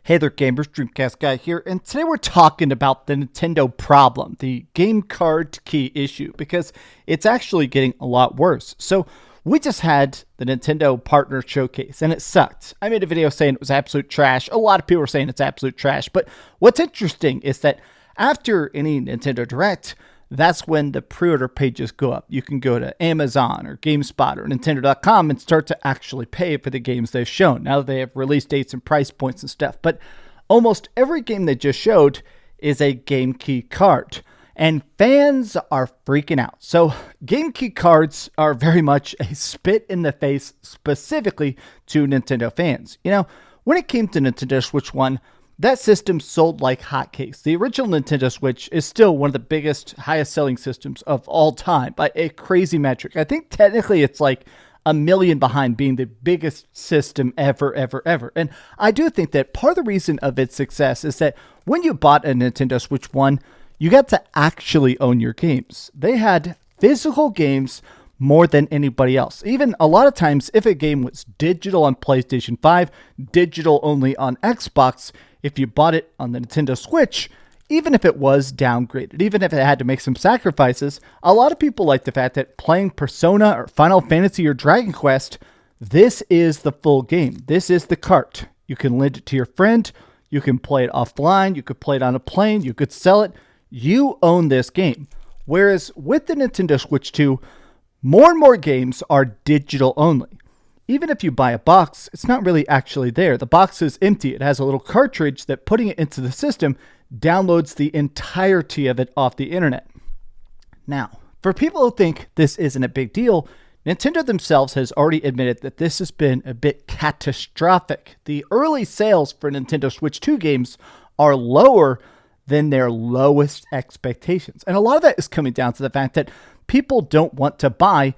Hey there gamers, DreamcastGuy here, and today we're talking about the Nintendo problem, the game card key issue, because it's actually getting a lot worse. So we just had the Nintendo Partner Showcase, and it sucked. I made a video saying it was absolute trash. A lot of people were saying it's absolute trash, but what's interesting is that after any Nintendo Direct, that's when the pre-order pages go up. You can go to Amazon or GameSpot or Nintendo.com and start to actually pay for the games they've shown. Now that they have release dates and price points and stuff. But almost every game they just showed is a game key card. And fans are freaking out. So game key cards are very much a spit in the face specifically to Nintendo fans. You know, when it came to Nintendo Switch 1, that system sold like hotcakes. The original Nintendo Switch is still one of the biggest, highest selling systems of all time by a crazy metric. I think technically it's like a million behind being the biggest system ever. And I do think that part of the reason of its success is that when you bought a Nintendo Switch 1, you got to actually own your games. They had physical games more than anybody else. Even a lot of times, if a game was digital on PlayStation 5, digital only on Xbox, if you bought it on the Nintendo Switch, even if it was downgraded, even if it had to make some sacrifices, a lot of people like the fact that playing Persona or Final Fantasy or Dragon Quest, this is the full game. This is the cart. You can lend it to your friend. You can play it offline. You could play it on a plane. You could sell it. You own this game. Whereas with the Nintendo Switch 2, more and more games are digital only. Even if you buy a box, it's not really actually there. The box is empty. It has a little cartridge that putting it into the system downloads the entirety of it off the internet. Now, for people who think this isn't a big deal, Nintendo themselves has already admitted that this has been a bit catastrophic. The early sales for Nintendo Switch 2 games are lower than their lowest expectations. And a lot of that is coming down to the fact that people don't want to buy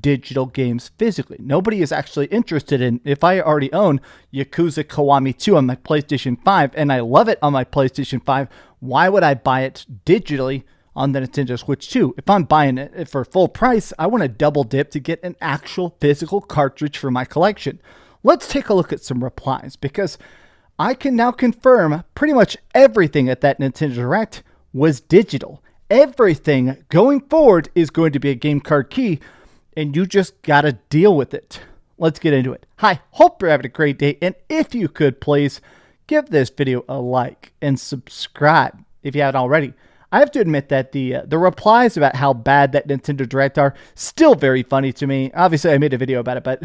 digital games physically. Nobody is actually interested in, if I already own Yakuza Kiwami 2 on my PlayStation 5 and I love it on my PlayStation 5, why would I buy it digitally on the Nintendo Switch 2? If I'm buying it for full price, I want to double dip to get an actual physical cartridge for my collection. Let's take a look at some replies, because I can now confirm pretty much everything at that Nintendo Direct was digital. Everything going forward is going to be a game card key, and you just gotta deal with it. Let's get into it. Hi, hope you're having a great day, and if you could please give this video a like and subscribe if you haven't already. I have to admit that the replies about how bad that Nintendo Direct are still very funny to me. Obviously, I made a video about it, but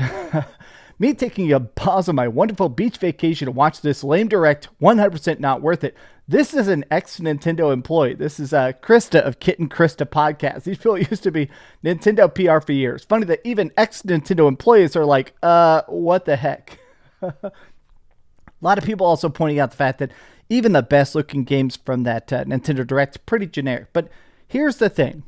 me taking a pause on my wonderful beach vacation to watch this lame Direct, 100% not worth it. This is an ex-Nintendo employee. This is Krista of Kit and Krista podcast. These people used to be Nintendo PR for years. Funny that even ex-Nintendo employees are like, what the heck? A lot of people also pointing out the fact that even the best looking games from that Nintendo Direct, pretty generic. But here's the thing.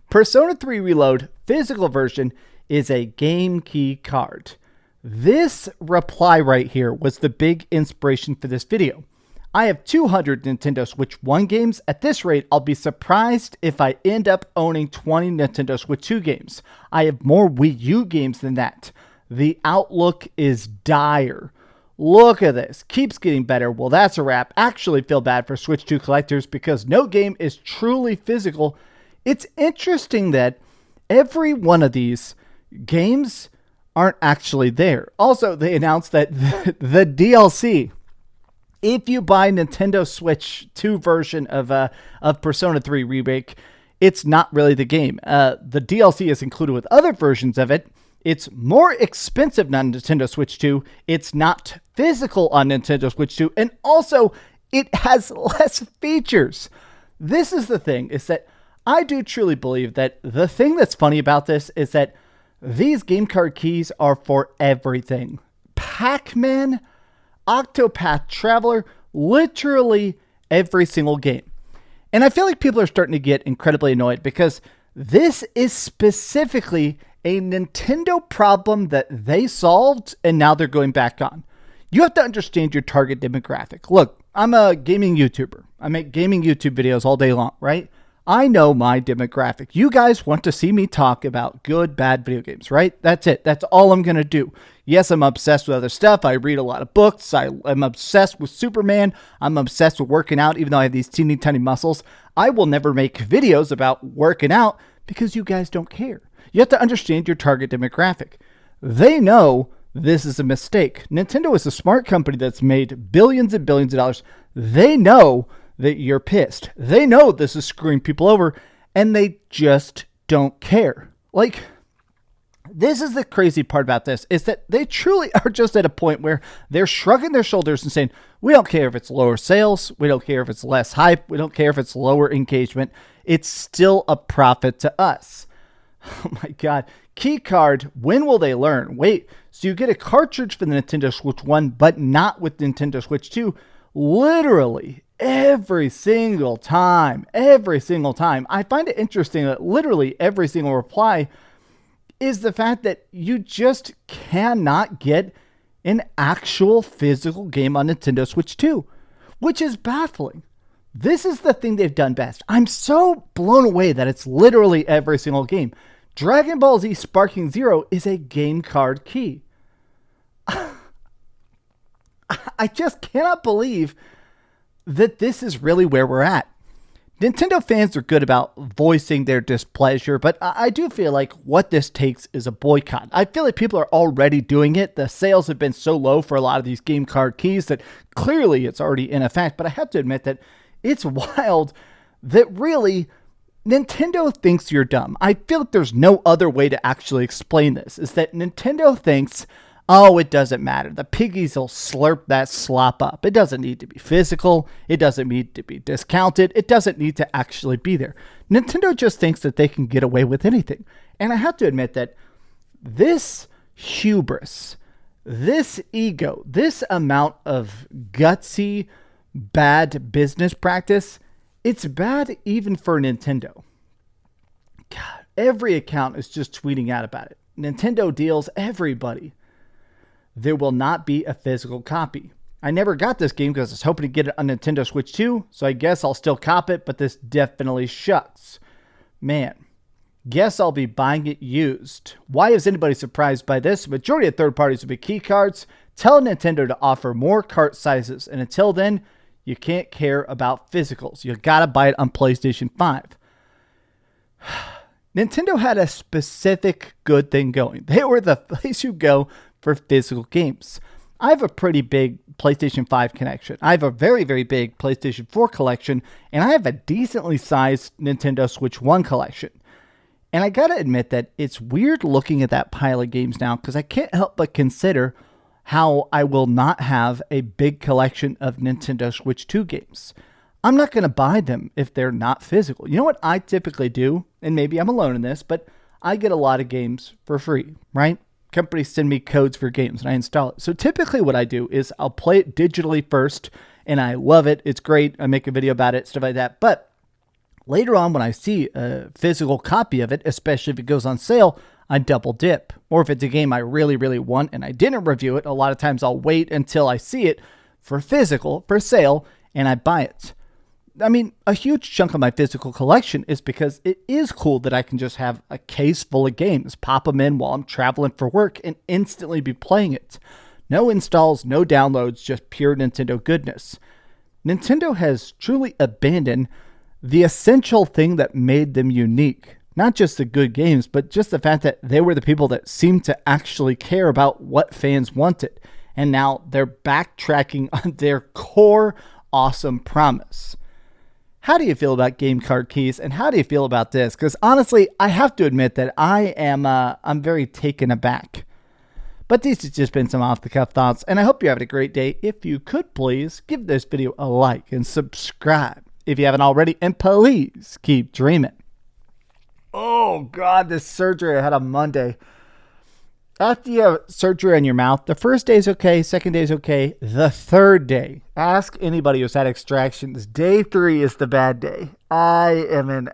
Persona 3 Reload physical version is a game key card. This reply right here was the big inspiration for this video. I have 200 Nintendo Switch 1 games. At this rate, I'll be surprised if I end up owning 20 Nintendo Switch 2 games. I have more Wii U games than that. The outlook is dire. Look at this. Keeps getting better. Well, that's a wrap. Actually feel bad for Switch 2 collectors because no game is truly physical. It's interesting that every one of these games aren't actually there. Also, they announced that the DLC, if you buy Nintendo Switch 2 version of Persona 3 Remake, it's not really the game. The DLC is included with other versions of it. It's more expensive on Nintendo Switch 2. It's not physical on Nintendo Switch 2. And also, it has less features. This is the thing, is that I do truly believe that the thing that's funny about this is that these game card keys are for everything. PAC-MAN, OCTOPATH TRAVELER, literally every single game. And I feel like people are starting to get incredibly annoyed because this is specifically a Nintendo problem that they solved and now they're going back on. You have to understand your target demographic. Look, I'm a gaming YouTuber. I make gaming YouTube videos all day long, right? I know my demographic. You guys want to see me talk about good, bad video games, right? That's it. That's all I'm going to do. Yes, I'm obsessed with other stuff. I read a lot of books. I'm obsessed with Superman. I'm obsessed with working out, even though I have these teeny tiny muscles. I will never make videos about working out because you guys don't care. You have to understand your target demographic. They know this is a mistake. Nintendo is a smart company that's made billions and billions of dollars. They know that you're pissed. They know this is screwing people over, and they just don't care. Like, this is the crazy part about this, is that they truly are just at a point where they're shrugging their shoulders and saying, we don't care if it's lower sales. We don't care if it's less hype. We don't care if it's lower engagement. It's still a profit to us. Oh my God. Key card, when will they learn? Wait, so you get a cartridge for the Nintendo Switch 1, but not with Nintendo Switch 2. Literally every single time. I find it interesting that literally every single reply is the fact that you just cannot get an actual physical game on Nintendo Switch 2, which is baffling. This is the thing they've done best. I'm so blown away that it's literally every single game. Dragon Ball Z Sparking Zero is a game card key. I just cannot believe that this is really where we're at. Nintendo fans are good about voicing their displeasure, but I do feel like what this takes is a boycott. I feel like people are already doing it. The sales have been so low for a lot of these game card keys that clearly it's already in effect, but I have to admit that it's wild that really Nintendo thinks you're dumb. I feel like there's no other way to actually explain this, is that Nintendo thinks, oh, it doesn't matter. The piggies will slurp that slop up. It doesn't need to be physical. It doesn't need to be discounted. It doesn't need to actually be there. Nintendo just thinks that they can get away with anything. And I have to admit that this hubris, this ego, this amount of gutsy, bad business practice, it's bad even for Nintendo. God, every account is just tweeting out about it. Nintendo deals everybody. There will not be a physical copy. I never got this game because I was hoping to get it on Nintendo Switch 2, so I guess I'll still cop it, but this definitely shucks. Man, guess I'll be buying it used. Why is anybody surprised by this? Majority of third parties will be key cards. Tell Nintendo to offer more cart sizes, and until then, you can't care about physicals. You gotta buy it on PlayStation 5. Nintendo had a specific good thing going. They were the place you go for physical games. I have a pretty big PlayStation 5 connection. I have a very, very big PlayStation 4 collection, and I have a decently sized Nintendo Switch 1 collection. And I gotta admit that it's weird looking at that pile of games now because I can't help but consider how I will not have a big collection of Nintendo Switch 2 games. I'm not going to buy them if they're not physical. You know what I typically do? And maybe I'm alone in this, but I get a lot of games for free, right? Companies send me codes for games and I install it. So typically what I do is I'll play it digitally first and I love it. It's great. I make a video about it, stuff like that. But later on when I see a physical copy of it, especially if it goes on sale, I double dip. Or if it's a game I really, really want and I didn't review it, a lot of times I'll wait until I see it for sale, and I buy it. I mean, a huge chunk of my physical collection is because it is cool that I can just have a case full of games, pop them in while I'm traveling for work, and instantly be playing it. No installs, no downloads, just pure Nintendo goodness. Nintendo has truly abandoned the essential thing that made them unique. Not just the good games, but just the fact that they were the people that seemed to actually care about what fans wanted. And now they're backtracking on their core awesome promise. How do you feel about game card keys, and how do you feel about this? Because honestly, I have to admit that I'm very taken aback. But these have just been some off-the-cuff thoughts, and I hope you're having a great day. If you could please give this video a like and subscribe if you haven't already, and please keep dreaming. Oh God, this surgery I had on Monday. After you have surgery on your mouth, the first day is okay, second day is okay. The third day, ask anybody who's had extractions. Day 3 is the bad day. I am in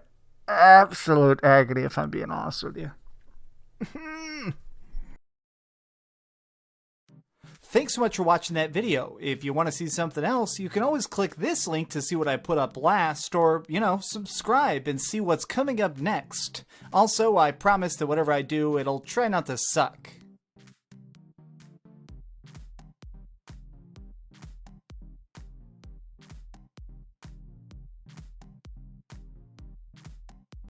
absolute agony if I'm being honest with you. Thanks so much for watching that video. If you want to see something else, you can always click this link to see what I put up last, or, subscribe and see what's coming up next. Also, I promise that whatever I do, it'll try not to suck.